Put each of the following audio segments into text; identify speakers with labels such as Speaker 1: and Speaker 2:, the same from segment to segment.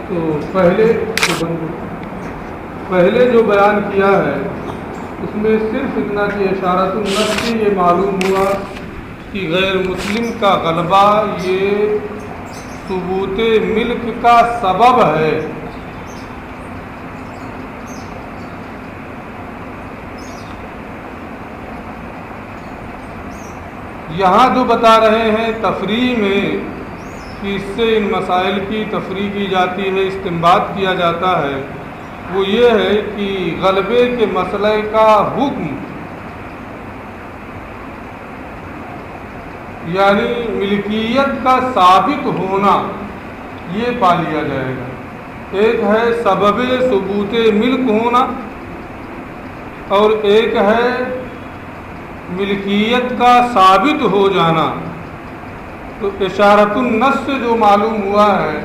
Speaker 1: تو پہلے جو بیان کیا ہے اس میں صرف اتنا کہ اشارۃ النص سے یہ معلوم ہوا کہ غیر مسلم کا غلبہ یہ ثبوت ملک کا سبب ہے. یہاں جو بتا رہے ہیں تفریع میں کہ اس سے ان مسائل کی تفریع کی جاتی ہے، استنباط کیا جاتا ہے، وہ یہ ہے کہ غلبے کے مسئلے کا حکم یعنی ملکیت کا ثابت ہونا یہ پا لیا جائے گا. ایک ہے سبب ثبوت ملک ہونا اور ایک ہے ملکیت کا ثابت ہو جانا. تو اشارۃ النص سے جو معلوم ہوا ہے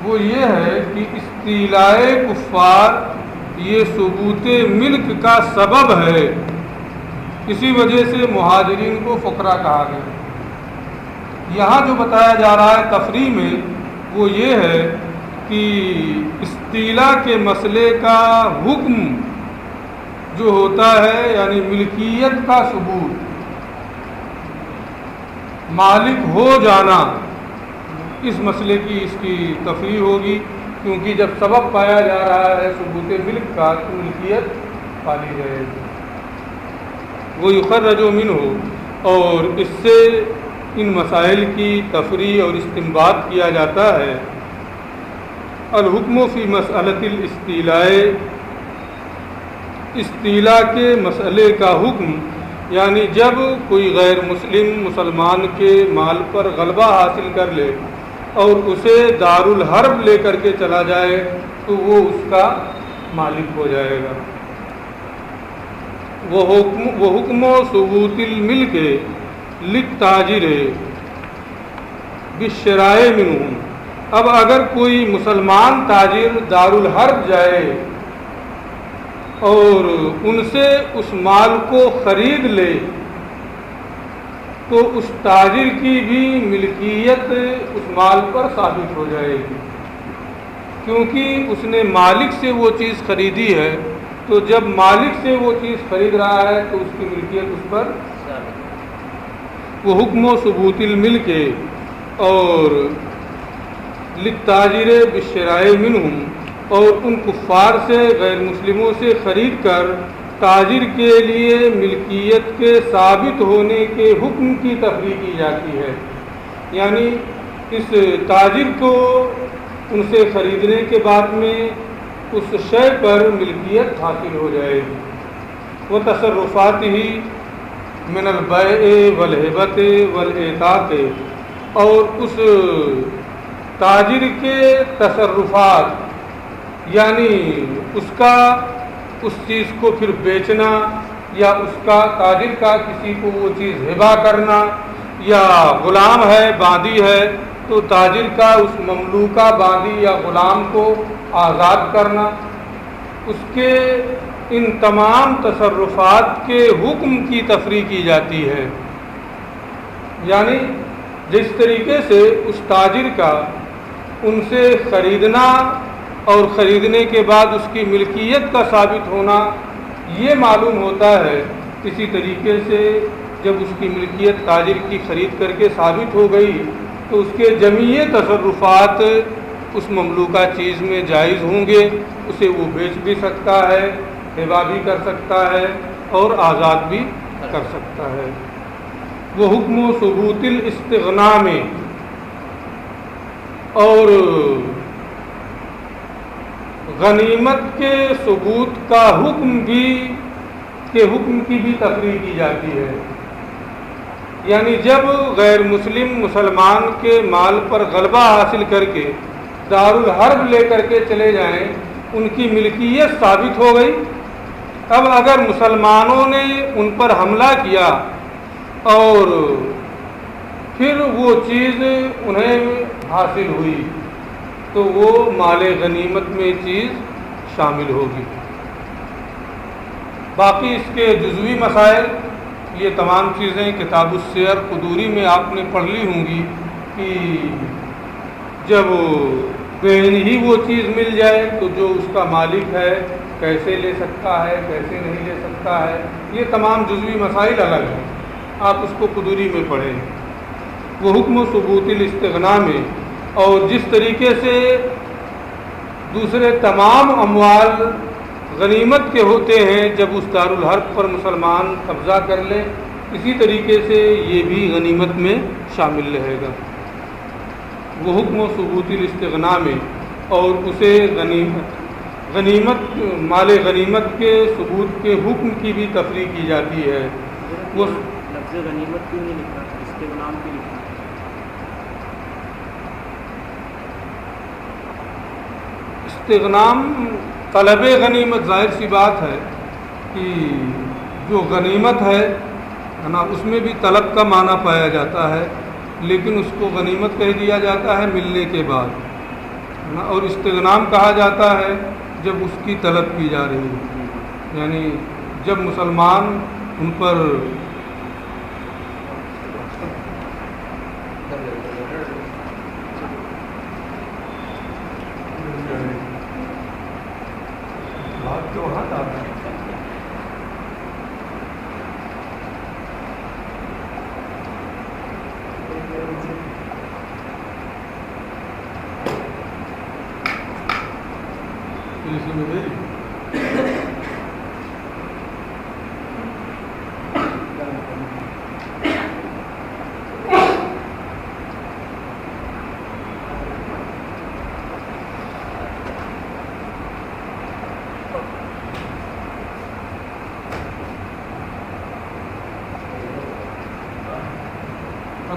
Speaker 1: وہ یہ ہے کہ استیلاء کفار یہ ثبوت ملک کا سبب ہے. اسی وجہ سے مہاجرین کو فقراء کہا گیا. یہاں جو بتایا جا رہا ہے تفریع میں وہ یہ ہے کہ استیلاء کے مسئلے کا حکم جو ہوتا ہے یعنی ملکیت کا ثبوت، مالک ہو جانا، اس مسئلے کی اس کی تفریع ہوگی، کیونکہ جب سبب پایا جا رہا ہے ثبوت ملک کا تو ملکیت پالی جائے گی. وہ یخرج منہ، اور اس سے ان مسائل کی تفریع اور استنباط کیا جاتا ہے. الحکم فی مسئلۃ الاستیلاء، استیلاء کے مسئلے کا حکم یعنی جب کوئی غیر مسلم مسلمان کے مال پر غلبہ حاصل کر لے اور اسے دارالحرب لے کر کے چلا جائے تو وہ اس کا مالک ہو جائے گا. وہ حکم و ثبوت الملک للتاجر بالشراء منہ. اب اگر کوئی مسلمان تاجر دارالحرب جائے اور ان سے اس مال کو خرید لے تو اس تاجر کی بھی ملکیت اس مال پر ثابت ہو جائے گی، کیونکہ اس نے مالک سے وہ چیز خریدی ہے. تو جب مالک سے وہ چیز خرید رہا ہے تو اس کی ملکیت اس پر وہ حکم و ثبوت الملک اور للتاجر بالشراء منہم، اور ان کفار سے غیر مسلموں سے خرید کر تاجر کے لیے ملکیت کے ثابت ہونے کے حکم کی تفریع کی جاتی ہے. یعنی اس تاجر کو ان سے خریدنے کے بعد میں اس شے پر ملکیت حاصل ہو جائے گی. وہ تصرفات ہی من البیع والہبۃ والعتاق، اور اس تاجر کے تصرفات یعنی اس چیز کو پھر بیچنا یا اس کا تاجر کا کسی کو وہ چیز ہبہ کرنا، یا غلام ہے باندی ہے تو تاجر کا اس مملوکہ باندی یا غلام کو آزاد کرنا، اس کے ان تمام تصرفات کے حکم کی تفریع کی جاتی ہے. یعنی جس طریقے سے اس تاجر کا ان سے خریدنا اور خریدنے کے بعد اس کی ملکیت کا ثابت ہونا یہ معلوم ہوتا ہے، اسی طریقے سے جب اس کی ملکیت تاجر کی خرید کر کے ثابت ہو گئی تو اس کے جمیع تصرفات اس مملوکہ چیز میں جائز ہوں گے. اسے وہ بیچ بھی سکتا ہے، ہبہ بھی کر سکتا ہے اور آزاد بھی کر سکتا ہے. وہ حکم و ثبوت الاستغناء میں، اور غنیمت کے ثبوت کا حکم کی بھی تفریع کی جاتی ہے. یعنی جب غیر مسلم مسلمان کے مال پر غلبہ حاصل کر کے دارالحرب لے کر کے چلے جائیں، ان کی ملکیت ثابت ہو گئی. اب اگر مسلمانوں نے ان پر حملہ کیا اور پھر وہ چیز انہیں حاصل ہوئی تو وہ مال غنیمت میں چیز شامل ہوگی. باقی اس کے جزوی مسائل یہ تمام چیزیں کتاب السیر قدوری میں آپ نے پڑھ لی ہوں گی کہ جب بین ہی وہ چیز مل جائے تو جو اس کا مالک ہے کیسے لے سکتا ہے، کیسے نہیں لے سکتا ہے، یہ تمام جزوی مسائل الگ ہیں، آپ اس کو قدوری میں پڑھیں۔ وہ حکم و ثبوت الاستغنا میں، اور جس طریقے سے دوسرے تمام اموال غنیمت کے ہوتے ہیں جب اس دارالحرب پر مسلمان قبضہ کر لے، اسی طریقے سے یہ بھی غنیمت میں شامل رہے گا۔ وہ حکم و ثبوت الاستغنا میں، اور اسے غنیمت مال غنیمت کے ثبوت کے حکم کی بھی تفریق کی جاتی ہے۔ وہ
Speaker 2: لفظ غنیمت کیوں نہیں لکھا، استغنا کیوں لکھا؟
Speaker 1: استغنام طلب غنیمت، ظاہر سی بات ہے کہ جو غنیمت ہے نا، اس میں بھی طلب کا معنی پایا جاتا ہے، لیکن اس کو غنیمت کہہ دیا جاتا ہے ملنے کے بعد نا، اور استغنام کہا جاتا ہے جب اس کی طلب کی جا رہی ہے، یعنی جب مسلمان ان پر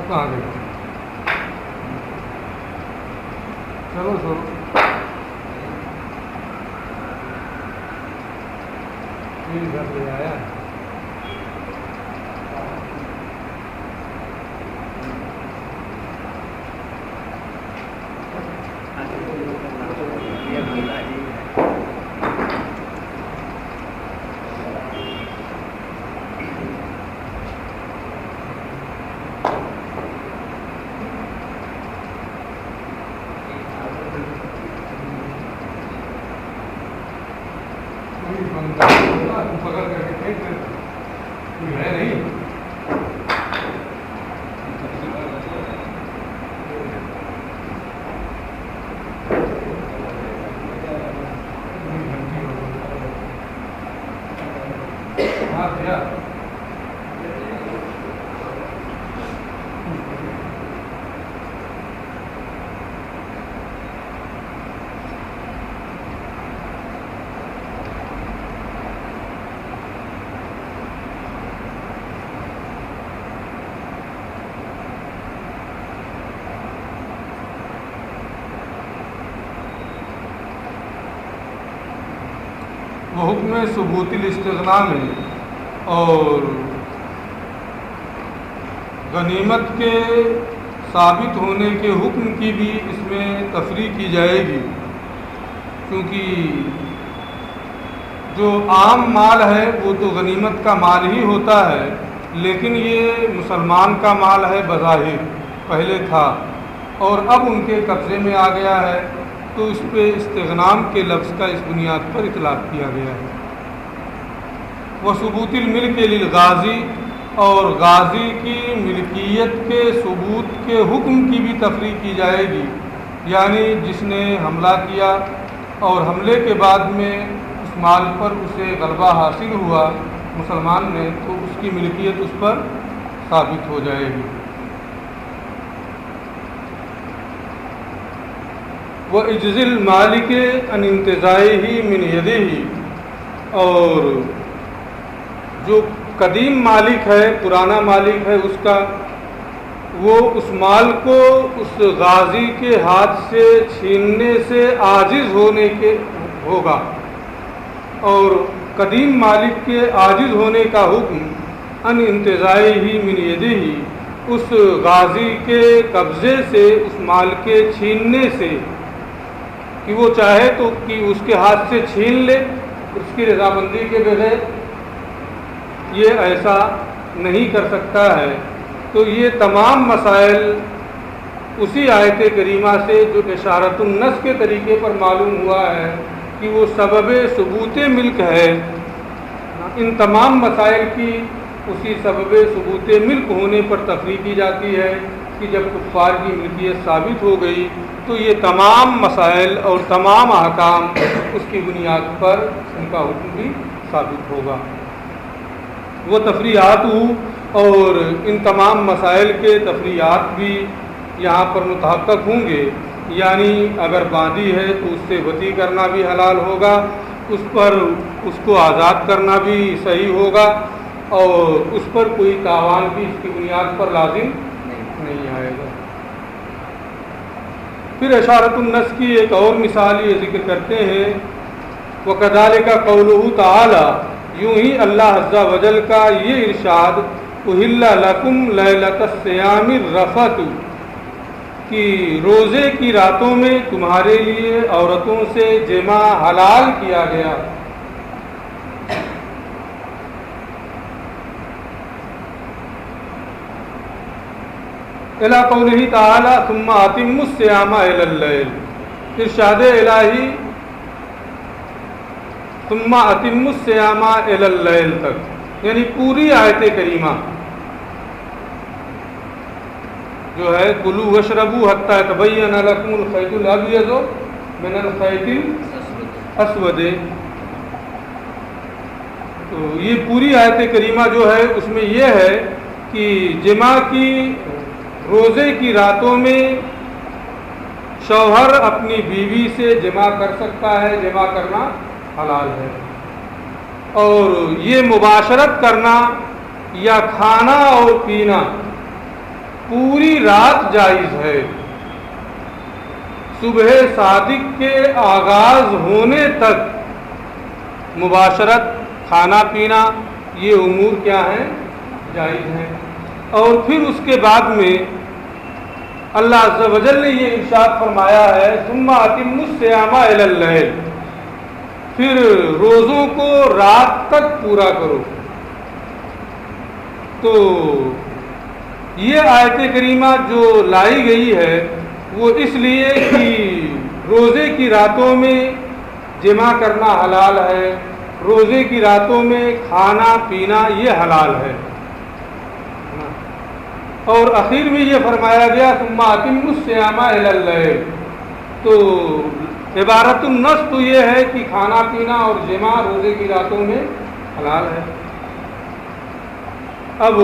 Speaker 1: کہاں گئے؟ چلو گھر لے آیا پکڑ کر کے پھینک دیتا کوئی ہے نہیں۔ وہ حکم ثبوت الاستغنا میں اور غنیمت کے ثابت ہونے کے حکم کی بھی اس میں تفریق کی جائے گی، کیونکہ جو عام مال ہے وہ تو غنیمت کا مال ہی ہوتا ہے، لیکن یہ مسلمان کا مال ہے بظاہر، پہلے تھا اور اب ان کے قبضے میں آ گیا ہے، تو اس پہ استغنام کے لفظ کا اس بنیاد پر اطلاق کیا گیا ہے۔ وہ ثبوت الملک للغازی، اور غازی کی ملکیت کے ثبوت کے حکم کی بھی تفریق کی جائے گی، یعنی جس نے حملہ کیا اور حملے کے بعد میں اس مال پر اسے غلبہ حاصل ہوا مسلمان نے، تو اس کی ملکیت اس پر ثابت ہو جائے گی۔ وہ اجزل مالک ان انتزاعہ من یدہ، اور جو قدیم مالک ہے، پرانا مالک ہے اس کا، وہ اس مال کو اس غازی کے ہاتھ سے چھیننے سے عاجز ہونے کے ہوگا، اور قدیم مالک کے عاجز ہونے کا حکم ان انتزاعہ من یدہ، اس غازی کے قبضے سے اس مال کے چھیننے سے، کہ وہ چاہے تو کہ اس کے ہاتھ سے چھین لے اس کی رضامندی کے بغیر، یہ ایسا نہیں کر سکتا ہے۔ تو یہ تمام مسائل اسی آیت کریمہ سے جو اشارۃ النص کے طریقے پر معلوم ہوا ہے کہ وہ سبب ثبوت ملک ہے، ان تمام مسائل کی اسی سبب ثبوت ملک ہونے پر تفریح کی جاتی ہے کہ جب کفار کی ملکیت ثابت ہو گئی تو یہ تمام مسائل اور تمام احکام اس کی بنیاد پر ان کا حکم بھی ثابت ہوگا۔ وہ تفریحات اور ان تمام مسائل کے تفریحات بھی یہاں پر متحقق ہوں گے، یعنی اگر باندھی ہے تو اس سے وطی کرنا بھی حلال ہوگا، اس کو آزاد کرنا بھی صحیح ہوگا، اور اس پر کوئی تاوان بھی اس کی بنیاد پر لازم نہیں آئے گا۔ پھر اشارۃ النص کی ایک اور مثال یہ ذکر کرتے ہیں، وَكَذَلِكَ قَوْلُهُ تَعَالَى، یوں ہی اللہ عز و جل کا یہ ارشاد، أُحِلَّ لَكُمْ لَيْلَةَ الصِّيَامِ الرَّفَثُ، کہ روزے کی راتوں میں تمہارے لیے عورتوں سے جماع حلال کیا گیا۔ اِلَىٰ قَوْلِهِ تَعَالَىٰ ثُمَّ أَتِمُّوا الصِّيَامَ إِلَى اللَّيْلِ، ارشاد الہی ثُمَّ أَتِمُّوا الصِّيَامَ إِلَى اللَّيْلِ تک، یعنی پوری آیت کریمہ جو ہے کلوا واشربوا حتی یتبین لکم الخیط الابیض من الخیط الاسود، تو یہ پوری آیت کریمہ جو ہے اس میں یہ ہے کہ جماع کی روزے کی راتوں میں شوہر اپنی بیوی سے جماع کر سکتا ہے، جماع کرنا حلال ہے، اور یہ مباشرت کرنا یا کھانا اور پینا پوری رات جائز ہے، صبح صادق کے آغاز ہونے تک مباشرت، کھانا پینا، یہ امور کیا ہیں؟ جائز ہیں۔ اور پھر اس کے بعد میں اللہ عز و جل نے یہ ارشاد فرمایا ہے ثم اتموا الصیام الی اللیل، پھر روزوں کو رات تک پورا کرو۔ تو یہ آیت کریمہ جو لائی گئی ہے وہ اس لیے کہ روزے کی راتوں میں جماع کرنا حلال ہے، روزے کی راتوں میں کھانا پینا یہ حلال ہے، اور اخیر میں یہ فرمایا گیا ثم اتموا الصیام الی اللیل، تو عبارت النص تو یہ ہے کہ کھانا پینا اور جماع روزے کی راتوں میں حلال ہے۔ اب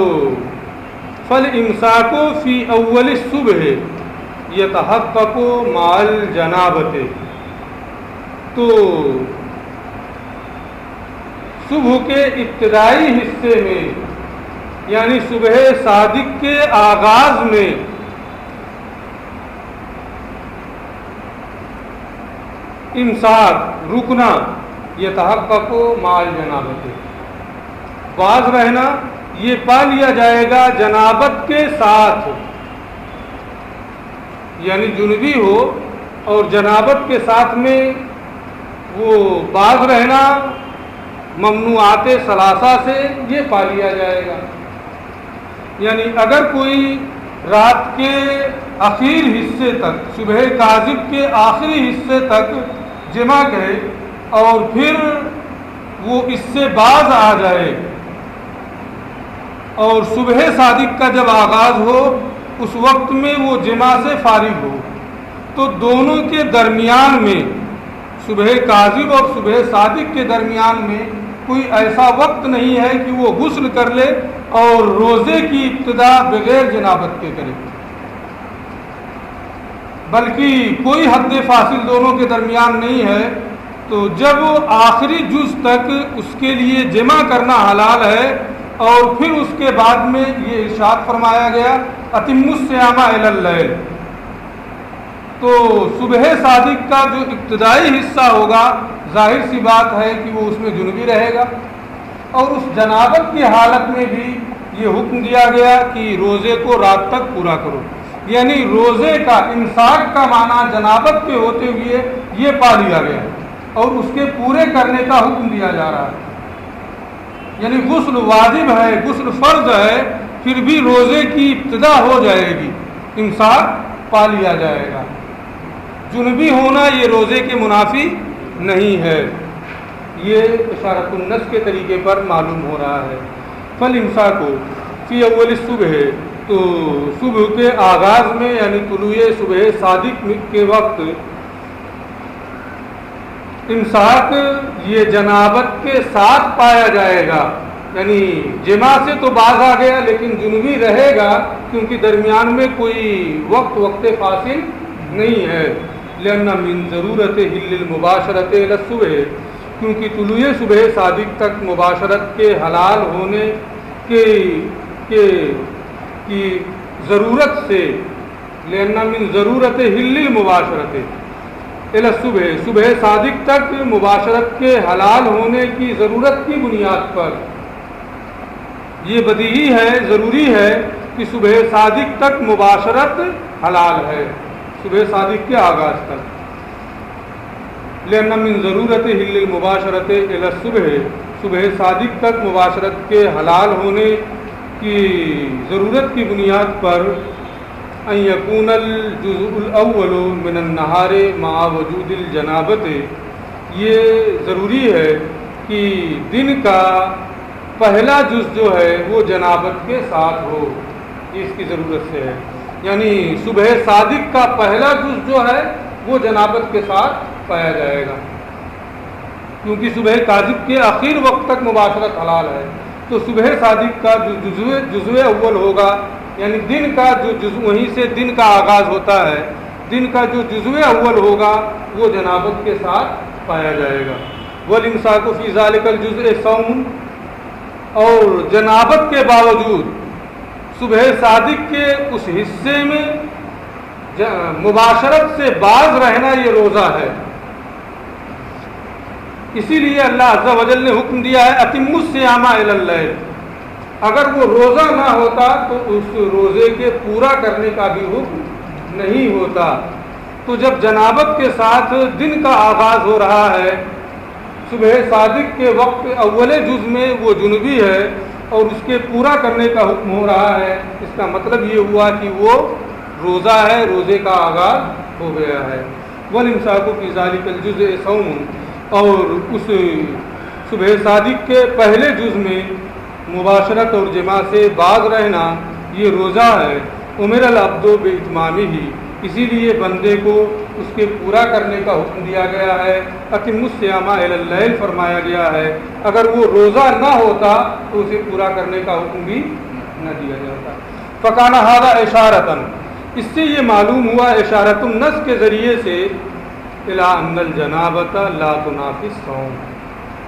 Speaker 1: فَالْإِمْسَاكُ فِي أَوَّلِ الصُّبْحِ يَتَحَقَّقُ مَعَ الْجَنَابَةِ، تو صبح کے ابتدائی حصے میں یعنی صبح صادق کے آغاز میں امساک رکنا، یتحقق مع الجنابۃ، باز رہنا، یہ پا لیا جائے گا جنابت کے ساتھ، یعنی جنبی ہو اور جنابت کے ساتھ میں وہ باز رہنا ممنوعات ثلاثہ سے یہ پا لیا جائے گا۔ یعنی اگر کوئی رات کے اخیر حصے تک، صبح کاذب کے آخری حصے تک جمع کرے اور پھر وہ اس سے باز آ جائے اور صبح صادق کا جب آغاز ہو اس وقت میں وہ جمع سے فارغ ہو، تو دونوں کے درمیان میں، صبح کاذب اور صبح صادق کے درمیان میں کوئی ایسا وقت نہیں ہے کہ وہ غسل کر لے اور روزے کی ابتدا بغیر جنابت کے کرے، بلکہ کوئی حد فاصل دونوں کے درمیان نہیں ہے۔ تو جب آخری جز تک اس کے لیے جمع کرنا حلال ہے، اور پھر اس کے بعد میں یہ ارشاد فرمایا گیا اتموا الصیام الی اللیل، تو صبح صادق کا جو ابتدائی حصہ ہوگا ظاہر سی بات ہے کہ وہ اس میں جنبی رہے گا، اور اس جنابت کی حالت میں بھی یہ حکم دیا گیا کہ روزے کو رات تک پورا کرو، یعنی روزے کا امساک کا معنی جنابت کے ہوتے ہوئے یہ پا لیا گیا اور اس کے پورے کرنے کا حکم دیا جا رہا ہے۔ یعنی غسل واجب ہے، غسل فرض ہے، پھر بھی روزے کی ابتدا ہو جائے گی، امساک پا لیا جائے گا۔ جنبی ہونا یہ روزے کے منافی نہیں ہے، یہ اشارۃ النص کے طریقے پر معلوم ہو رہا ہے۔ فالامساک فی اول الصبح، تو صبح کے آغاز میں یعنی طلوع صبح صادق کے وقت امساک یہ جنابت کے ساتھ پایا جائے گا، یعنی جماع سے تو باز آ گیا لیکن جنوبی رہے گا کیونکہ درمیان میں کوئی وقت فاصل نہیں ہے۔ لأن من ضرورت حل المباشرت الی الصبح، کیونکہ طلوع صبح صادق تک مباشرت کے حلال ہونے کی ضرورت سے، لأن من ضرورت حل المباشرت الی الصبح، صبح صادق تک مباشرت کے حلال ہونے کی ضرورت کی بنیاد پر یہ بدیہی ہے، ضروری ہے کہ صبح صادق تک مباشرت حلال ہے، صبح صادق کے آغاز تک۔ لأن من ضرورت حل المباشرت الی الصبح، صبح صادق تک مباشرت کے حلال ہونے کی ضرورت کی بنیاد پر ان یکون الجزء الاول من النہار مع وجود الجنابت، یہ ضروری ہے کہ دن کا پہلا جز جو ہے وہ جنابت کے ساتھ ہو، اس کی ضرورت سے ہے، یعنی صبح صادق کا پہلا جز جو ہے وہ جنابت کے ساتھ پایا جائے گا، کیونکہ صبح کاذب کے آخر وقت تک مباشرت حلال ہے، تو صبح صادق کا جو جزو اول ہوگا، یعنی دن کا جو جزو، وہیں سے دن کا آغاز ہوتا ہے، دن کا جو جزو اول ہوگا وہ جنابت کے ساتھ پایا جائے گا۔ والامساک فی ذلک الجزء صوم، اور جنابت کے باوجود صبح صادق کے اس حصے میں مباشرت سے باز رہنا یہ روزہ ہے۔ اسی لیے اللہ عز و جل نے حکم دیا ہے اتموا الصیام الی اللیل، اگر وہ روزہ نہ ہوتا تو اس روزے کے پورا کرنے کا بھی حکم نہیں ہوتا۔ تو جب جنابت کے ساتھ دن کا آغاز ہو رہا ہے، صبح صادق کے وقت اول جز میں وہ جنبی ہے اور اس کے پورا کرنے کا حکم ہو رہا ہے، اس کا مطلب یہ ہوا کہ وہ روزہ ہے، روزے کا آغاز ہو گیا ہے۔ والامساک فی ذلک الجزء صوم، اور اس صبح صادق کے پہلے جز میں مباشرت اور جماع سے باز رہنا یہ روزہ ہے۔ امر العبد باتمامہ، اسی لیے بندے کو اس کے پورا کرنے کا حکم دیا گیا ہے۔ اتموا الصیام الی اللیل فرمایا گیا ہے، اگر وہ روزہ نہ ہوتا تو اسے پورا کرنے کا حکم بھی نہ دیا جاتا۔ فکان ھذا اشارۃ، اس سے یہ معلوم ہوا اشارۃ النص کے ذریعے سے الی ان الجنابۃ لا تنافی الصوم،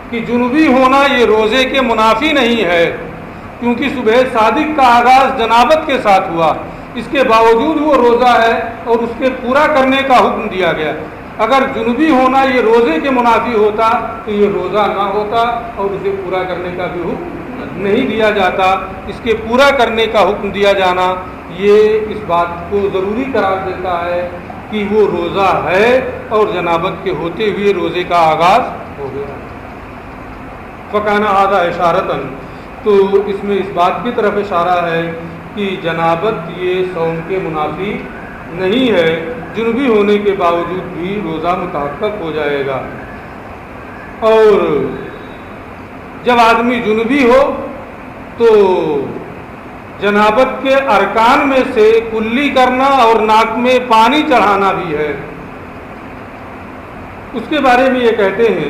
Speaker 1: کہ جنوبی ہونا یہ روزے کے منافی نہیں ہے، کیونکہ صبح صادق کا آغاز جنابت کے ساتھ ہوا، اس کے باوجود وہ روزہ ہے اور اس کے پورا کرنے کا حکم دیا گیا۔ اگر جنوبی ہونا یہ روزے کے منافی ہوتا تو یہ روزہ نہ ہوتا اور اسے پورا کرنے کا بھی حکم نہیں دیا جاتا۔ اس کے پورا کرنے کا حکم دیا جانا یہ اس بات کو ضروری قرار دیتا ہے کہ وہ روزہ ہے اور جنابت کے ہوتے ہوئے روزے کا آغاز ہو گیا۔ فکان ھذا اشارۃ، تو اس میں اس بات کی طرف اشارہ ہے کہ جنابت یہ صوم کے منافی نہیں ہے، جنوبی ہونے کے باوجود بھی روزہ متحقق ہو جائے گا۔ اور جب آدمی جنوبی ہو تو جنابت کے ارکان میں سے کلی کرنا اور ناک میں پانی چڑھانا بھی ہے۔ اس کے بارے میں یہ کہتے ہیں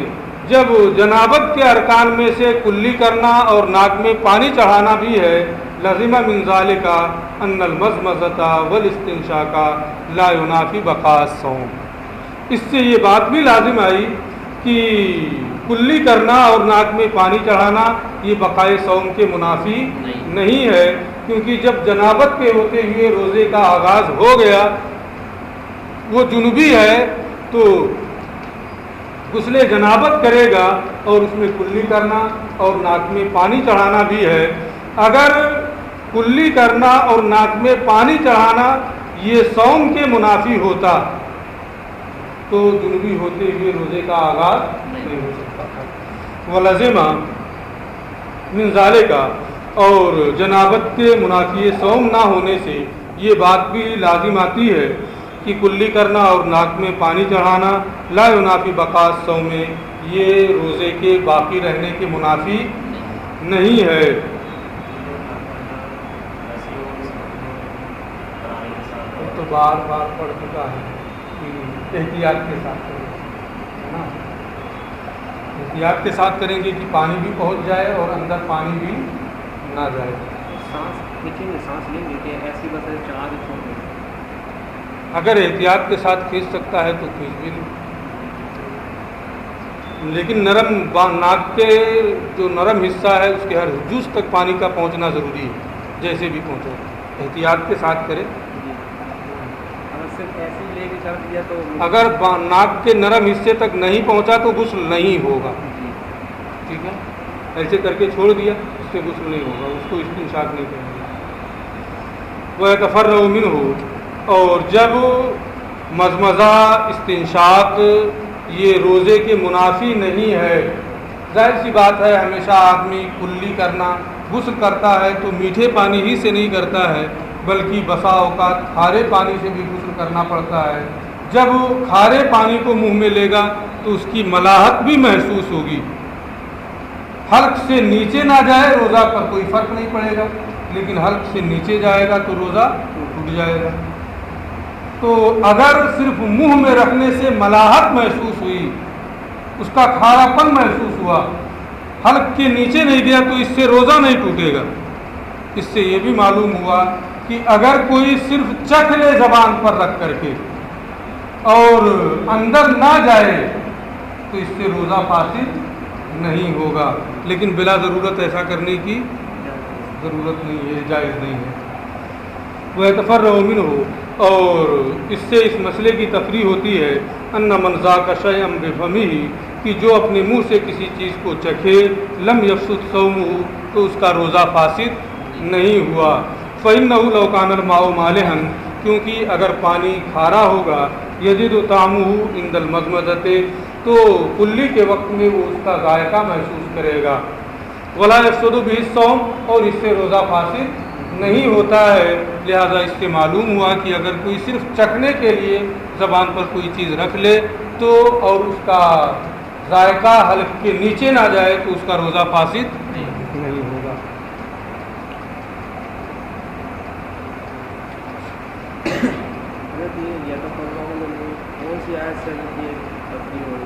Speaker 1: جب جنابت کے ارکان میں سے کلی کرنا اور ناک میں پانی چڑھانا بھی ہے، لازم من ذالک ان المضمضۃ والاستنشاق لا ینافی بقاء الصوم، اس سے یہ بات بھی لازم آئی کہ کلی کرنا اور ناک میں پانی چڑھانا یہ بقائے صوم کے منافی نہیں ہے، کیونکہ جب جنابت کے ہوتے ہوئے روزے کا آغاز ہو گیا، وہ جنوبی ہے تو غسل جنابت کرے گا اور اس میں کلی کرنا اور ناک میں پانی چڑھانا بھی ہے۔ اگر کلی کرنا اور ناک میں پانی چڑھانا یہ صوم کے منافی ہوتا تو جنوبی ہوتے ہوئے روزے کا آغاز نہیں ہو سکتا تھا۔ ولزم من ذالک، اور جنابت کے منافی صوم نہ ہونے سے یہ بات بھی لازم آتی ہے کی کلی کرنا اور ناک میں پانی چڑھانا لا ینافی بقاء الصوم، یہ روزے کے باقی رہنے کے منافی نہیں ہے۔ تو بار بار پڑھ چکا ہے، احتیاط کے ساتھ کریں گے، ہے نا، احتیاط کے ساتھ کریں گے کہ پانی بھی پہنچ جائے اور اندر پانی بھی نہ جائے۔
Speaker 2: سانس کھینچیں گے، سانس لیں گے کہ ایسی بس چلا کے چھوڑ دیں؟
Speaker 1: اگر احتیاط کے ساتھ کھینچ سکتا ہے تو کھینچ بھی لیں، لیکن نرم ناک کے جو نرم حصہ ہے اس کے ہر جز تک پانی کا پہنچنا ضروری ہے، جیسے بھی پہنچے احتیاط کے ساتھ کرے۔
Speaker 2: اگر صرف ایسے ہی لے کے چل دیا تو
Speaker 1: اگر ناک کے نرم حصے تک نہیں پہنچا تو غسل نہیں ہوگا، ٹھیک ہے، ایسے کر کے چھوڑ دیا اس سے غسل نہیں ہوگا، اس کو استنشاق نہیں کریں گے۔ وَيَتَفَرَّغُ مِنْهُ، اور جب مزمزہ استنشاق یہ روزے کے منافی نہیں ہے، ظاہر سی بات ہے ہمیشہ آدمی کلی کرنا غسل کرتا ہے تو میٹھے پانی ہی سے نہیں کرتا ہے بلکہ بسا اوقات کھارے پانی سے بھی غسل کرنا پڑتا ہے۔ جب کھارے پانی کو منہ میں لے گا تو اس کی ملاحت بھی محسوس ہوگی، حلق سے نیچے نہ جائے روزہ پر کوئی فرق نہیں پڑے گا، لیکن حلق سے نیچے جائے گا تو روزہ ٹوٹ جائے گا۔ تو اگر صرف منہ میں رکھنے سے ملاحت محسوس ہوئی، اس کا کھارا پن محسوس ہوا، حلق کے نیچے نہیں گیا تو اس سے روزہ نہیں ٹوٹے گا۔ اس سے یہ بھی معلوم ہوا کہ اگر کوئی صرف چکھ لے زبان پر رکھ کر کے اور اندر نہ جائے تو اس سے روزہ فاسد نہیں ہوگا، لیکن بلا ضرورت ایسا کرنے کی ضرورت نہیں ہے، جائز نہیں ہے۔ وَيَتَفَرَّغُ مِنْهُ، اور اس سے اس مسئلے کی تفریح ہوتی ہے أَنَّ مَنْ ذَاقَ شَيْئًا بِفَمِهِ، کہ جو اپنے منہ سے کسی چیز کو چکھے لم یفسد صومه، تو اس کا روزہ فاسد نہیں ہوا۔ فَإِنَّهُ لَوْ كَانَ الْمَاءُ مَالِحًا، کیونکہ اگر پانی کھارا ہوگا يَجِدُ طَعْمُهُ عِنْدَ الْمَضْمَضَةِ، تو کلی کے وقت میں وہ اس کا ذائقہ محسوس کرے گا۔ وَلَا يَفْسُدُ بِهِ الصَّوْمُ، اور اس سے روزہ فاسد نہیں ہوتا ہے۔ لہذا اس سے معلوم ہوا کہ اگر کوئی صرف چکھنے کے لیے زبان پر کوئی چیز رکھ لے تو اور اس کا ذائقہ حلق کے نیچے نہ جائے تو اس کا روزہ فاسد نہیں ہوگا۔
Speaker 2: کون سی آیت سے یہ تفریح ہوئی؟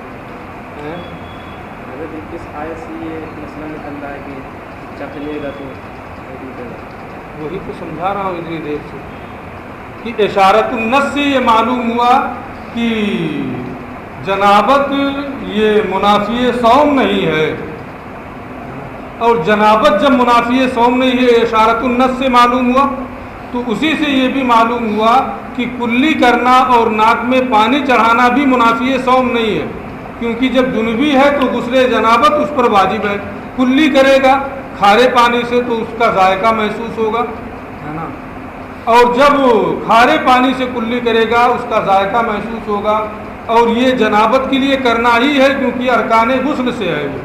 Speaker 2: اگر کس آیت سے یہ مسئلہ نکل رہا ہے کہ چکھ لے گا تو
Speaker 1: وہی تو سمجھا رہا ہوں اتنی دیر سے کہ اشارت النص سے یہ معلوم ہوا کہ جنابت یہ منافی صوم نہیں ہے، اور جنابت جب منافی صوم نہیں ہے اشارت النص سے معلوم ہوا، تو اسی سے یہ بھی معلوم ہوا کہ کلی کرنا اور ناک میں پانی چڑھانا بھی منافی صوم نہیں ہے، کیونکہ جب جنوبی ہے تو غسل جنابت اس پر واجب ہے، کلی کرے گا کھارے پانی سے تو اس کا ذائقہ محسوس ہوگا، ہے نا، اور جب کھارے پانی سے کلی کرے گا اس کا ذائقہ محسوس ہوگا، اور یہ جنابت کے لیے کرنا ہی ہے کیونکہ ارکان غسل سے ہے وہ۔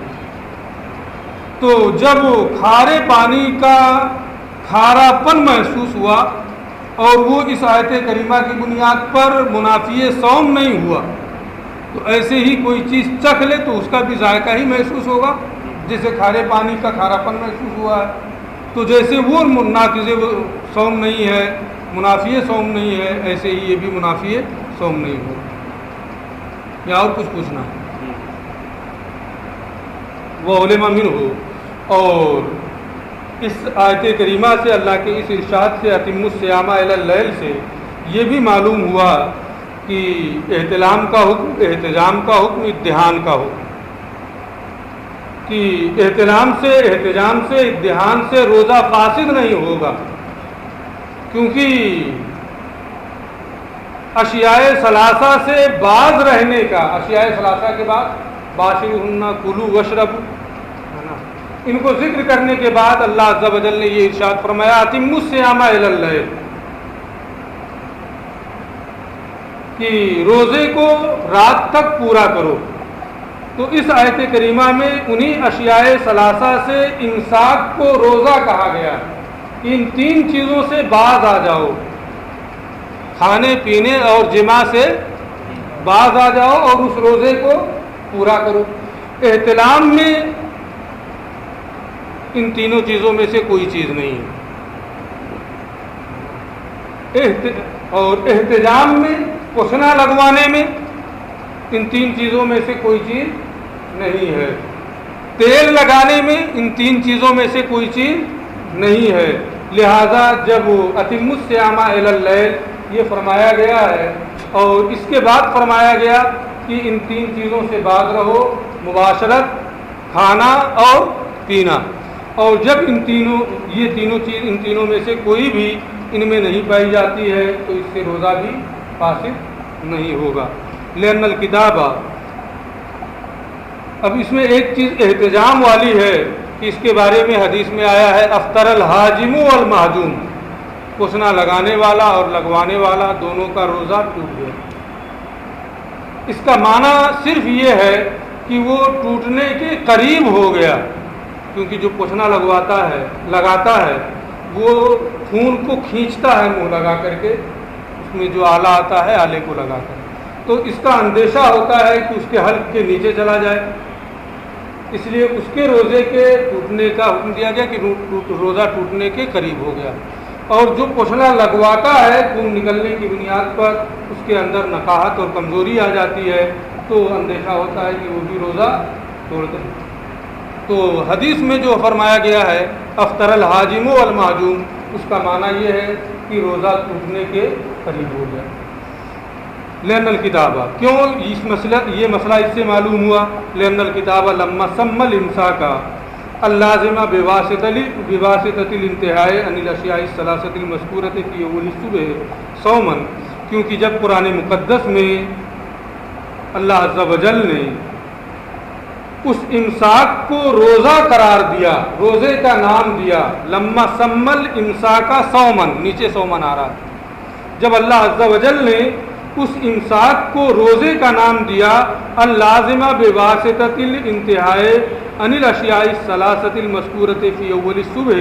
Speaker 1: تو جب کھارے پانی کا کھارا پن محسوس ہوا اور وہ اس آیت کریمہ کی بنیاد پر منافی صوم نہیں ہوا، تو ایسے ہی کوئی چیز چکھ لے تو اس کا بھی ذائقہ ہی محسوس ہوگا، جیسے کھارے پانی کا کھارا پن محسوس ہوا ہے۔ تو جیسے وہ ناقض صوم نہیں ہے، منافی صوم نہیں ہے، ایسے ہی یہ بھی منافی صوم نہیں ہو۔ یا اور کچھ پوچھنا ہے؟ وہ علماء منہ ہو، اور اس آیت کریمہ سے اللہ کے اس ارشاد سے اتم الصیام الی اللیل سے یہ بھی معلوم ہوا کہ احتلام کا حکم احتجام کا حکم ادھان کا حکم، کہ احتجام سے ادھان سے روزہ فاسد نہیں ہوگا، کیونکہ اشیاء ثلاثہ سے باز رہنے کا، اشیاء ثلاثہ کے بعد باشرہن کلوا واشربوا، ہے نا، ان کو ذکر کرنے کے بعد اللہ عز و جل نے یہ ارشاد فرمایا اتم الصیام الی اللیل، کہ روزے کو رات تک پورا کرو۔ تو اس آیت کریمہ میں انہی اشیاء ثلاثہ سے امساک کو روزہ کہا گیا، ان تین چیزوں سے باز آ جاؤ، کھانے پینے اور جماع سے باز آ جاؤ اور اس روزے کو پورا کرو۔ احتلام میں ان تینوں چیزوں میں سے کوئی چیز نہیں ہے، اور احتجام میں، پوچھنا لگوانے میں ان تین چیزوں میں سے کوئی چیز نہیں ہے، تیل لگانے میں ان تین چیزوں میں سے کوئی چیز نہیں ہے۔ لہذا جب اتم الصیام الی اللیل یہ فرمایا گیا ہے اور اس کے بعد فرمایا گیا کہ ان تین چیزوں سے باز رہو، مباشرت، کھانا اور پینا، اور جب ان تینوں میں سے کوئی بھی ان میں نہیں پائی جاتی ہے تو اس سے روزہ بھی فاسد نہیں ہوگا۔ لأن الکتاب، اب اس میں ایک چیز احتجام والی ہے کہ اس کے بارے میں حدیث میں آیا ہے افطر الحاجم والمحجوم، پوچھنا لگانے والا اور لگوانے والا دونوں کا روزہ ٹوٹ گیا۔ اس کا معنی صرف یہ ہے کہ وہ ٹوٹنے کے قریب ہو گیا، کیونکہ جو پوچھنا لگاتا ہے وہ خون کو کھینچتا ہے منہ لگا کر کے، اس میں جو آلہ آتا ہے آلے کو لگا کر، تو اس کا اندیشہ ہوتا ہے کہ اس کے حلق کے نیچے چلا جائے، اس لیے اس کے روزے کے ٹوٹنے کا حکم دیا گیا کہ روزہ ٹوٹنے کے قریب ہو گیا۔ اور جو پوچھنا لگواتا ہے خون نکلنے کی بنیاد پر اس کے اندر نقاہت اور کمزوری آ جاتی ہے تو اندیشہ ہوتا ہے کہ وہ بھی روزہ توڑ دے۔ تو حدیث میں جو فرمایا گیا ہے افطر الحاجم والمحجوم، اس کا معنی یہ ہے کہ روزہ ٹوٹنے کے قریب ہو گیا۔ لأن الکتابہ، کیوں یہ مسئلہ اس سے معلوم ہوا؟ لأن الکتابہ لما سمى الامساک اللازمہ بواسطۃ الانتہاء عن الاشیاء الثلاثۃ المذکورۃ فی اول الصبح صوما، کیونکہ جب قرآن مقدس میں اللہ عز و جل نے اس امساک کو روزہ قرار دیا، روزے کا نام دیا، لما سمى الامساک صوما، نیچے صوما آ رہا ہے، جب اللہ عز و جل نے اس امساک کو روزے کا نام دیا اللازمہ بواسطۃ الانتہاء عن الاشیاء الثلاثۃ المذکورۃ فی اول الصبح،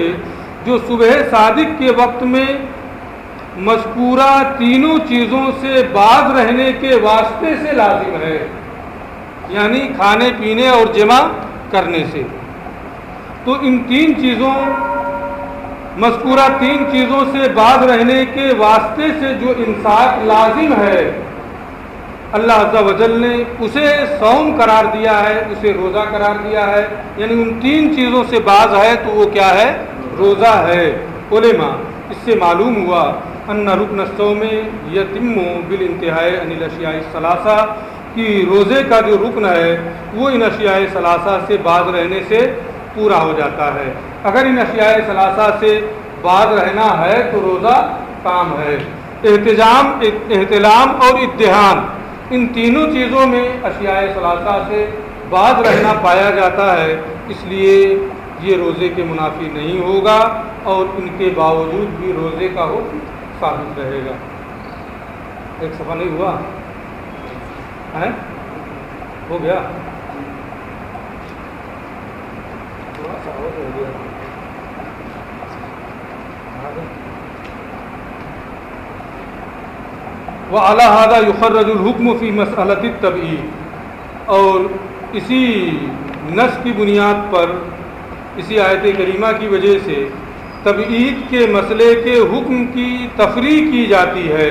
Speaker 1: جو صبح صادق کے وقت میں مذکورہ تینوں چیزوں سے باز رہنے کے واسطے سے لازم ہے، یعنی کھانے پینے اور جمع کرنے سے، تو ان تین چیزوں، مذکورہ تین چیزوں سے باز رہنے کے واسطے سے جو امساک لازم ہے اللہ عز و جل نے اسے صوم قرار دیا ہے، اسے روزہ قرار دیا ہے، یعنی ان تین چیزوں سے باز ہے تو وہ کیا ہے؟ روزہ ہے۔ علماء، اس سے معلوم ہوا ان رکن الصوم یتم بالانتہاء عن الاشیاء الثلاثہ، کہ روزے کا جو رکن ہے وہ ان اشیاء ثلاثہ سے باز رہنے سے پورا ہو جاتا ہے۔ اگر ان اشیاء ثلاثہ سے باز رہنا ہے تو روزہ کام ہے۔ احتلام اور ادہان، ان تینوں چیزوں میں اشیاء ثلاثہ سے باز رہنا پایا جاتا ہے، اس لیے یہ روزے کے منافی نہیں ہوگا اور ان کے باوجود بھی روزے کا حکم ثابت رہے گا۔ ایک صفحہ نہیں ہوا ہے؟ ہو گیا؟ تھوڑا سا اور ہو گیا۔ وعلى هذا يخرج الحكم في مسألة التبعید، اور اسی نص کی بنیاد پر، اسی آیت کریمہ کی وجہ سے تبعید کے مسئلے کے حکم کی تفریع کی جاتی ہے،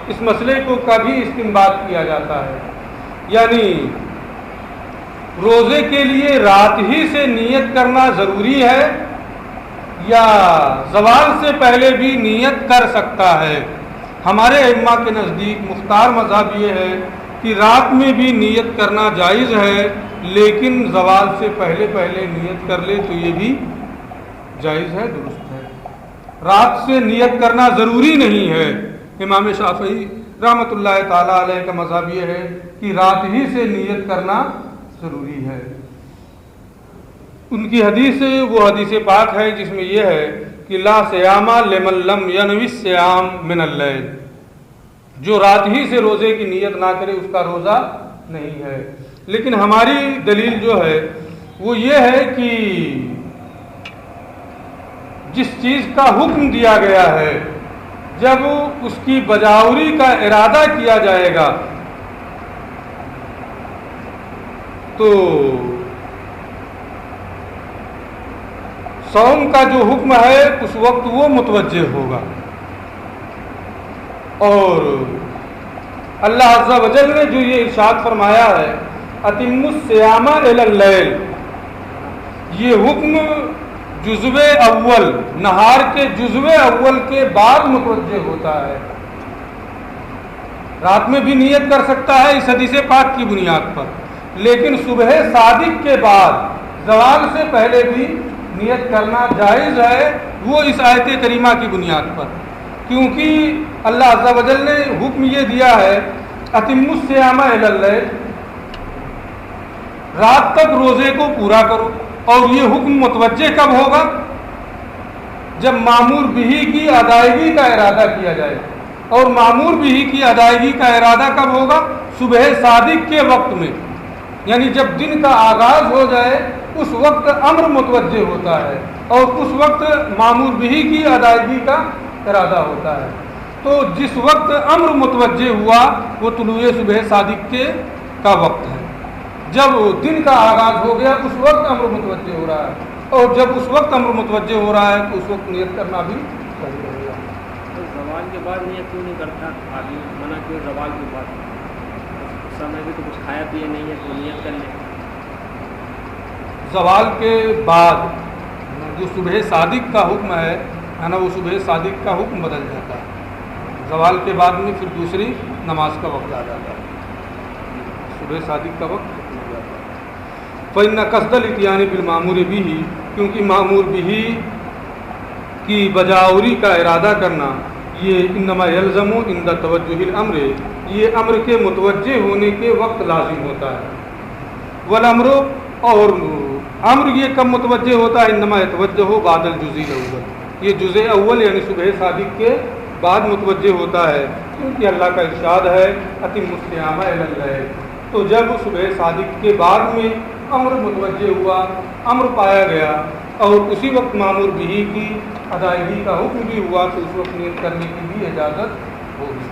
Speaker 1: اس مسئلے کو کبھی استنباط کیا جاتا ہے، یعنی روزے کے لیے رات ہی سے نیت کرنا ضروری ہے یا زوال سے پہلے بھی نیت کر سکتا ہے؟ ہمارے ائمہ کے نزدیک مختار مذہب یہ ہے کہ رات میں بھی نیت کرنا جائز ہے، لیکن زوال سے پہلے نیت کر لے تو یہ بھی جائز ہے، درست ہے۔ رات سے نیت کرنا ضروری نہیں ہے۔ امام شافعی رحمۃ اللہ تعالی علیہ کا مذہب یہ ہے کہ رات ہی سے نیت کرنا ضروری ہے۔ ان کی حدیث وہ حدیث پاک ہے جس میں یہ ہے کہ لا صیام لمن لم ینوی الصیام من اللیل، جو رات ہی سے روزے کی نیت نہ کرے اس کا روزہ نہیں ہے۔ لیکن ہماری دلیل جو ہے وہ یہ ہے کہ جس چیز کا حکم دیا گیا ہے، جب اس کی بجاوری کا ارادہ کیا جائے گا تو صوم کا جو حکم ہے اس وقت وہ متوجہ ہوگا. اور اللہ عز و جل نے جو یہ ارشاد فرمایا ہے اتم الصیام الی اللیل، یہ حکم جزو اول، نہار کے جزو اول کے بعد متوجہ ہوتا ہے. رات میں بھی نیت کر سکتا ہے اس حدیث پاک کی بنیاد پر، لیکن صبح صادق کے بعد زوال سے پہلے بھی نیت کرنا جائز ہے، وہ اس آیت کریمہ کی بنیاد پر، کیونکہ اللہ عز و جل نے حکم یہ دیا ہے اتم الصیام الی اللیل، رات تک روزے کو پورا کرو. اور یہ حکم متوجہ کب ہوگا؟ جب مامور بہی کی ادائیگی کا ارادہ کیا جائے. اور مامور بہی کی ادائیگی کا ارادہ کب ہوگا؟ صبح صادق کے وقت میں، یعنی جب دن کا آغاز ہو جائے اس وقت امر متوجہ ہوتا ہے اور اس وقت مامور بہی کی ادائیگی کا ارادہ ہوتا ہے. تو جس وقت امر متوجہ ہوا وہ طلوع صبح صادق کا وقت ہے. جب دن کا آغاز ہو گیا اس وقت امر متوجہ ہو رہا ہے، اور جب اس وقت امر متوجہ ہو رہا ہے تو اس وقت نیت کرنا بھی صحیح رہے گا.
Speaker 2: تو زوال کے بعد نیت کیوں نہیں کرتا آدمی؟ منع کیوں زوال کے بعد؟ اس سمے بھی تو کچھ کھایا پیے نہیں ہے تو نیت کر لیں.
Speaker 1: زوال کے بعد جو صبح صادق کا حکم ہے نا، وہ صبح صادق کا حکم بدل جاتا ہے. زوال کے بعد میں پھر دوسری نماز کا وقت آ جاتا ہے، صبح صادق کا وقت ختم ہو جاتا ہے. فإن قصد الاتيان بالمامور به، کیونکہ مامور به کی بجاوری کا ارادہ کرنا یہ انما یلزم عند توجہ الامر، یہ امر کے متوجہ ہونے کے وقت لازم ہوتا ہے. والامر، اور امر یہ کب متوجہ ہوتا ہے؟ انما یتوجہ بعد الجزء الاول، یہ جزء اول یعنی صبح صادق کے بعد متوجہ ہوتا ہے، کیونکہ اللہ کا ارشاد ہے اتم الصیام الی اللیل. تو جب صبح صادق کے بعد میں امر متوجہ ہوا، امر پایا گیا اور اسی وقت مامور بہی کی ادائیگی کا حکم بھی ہوا تو اس وقت نیت کرنے کی بھی اجازت ہوگی.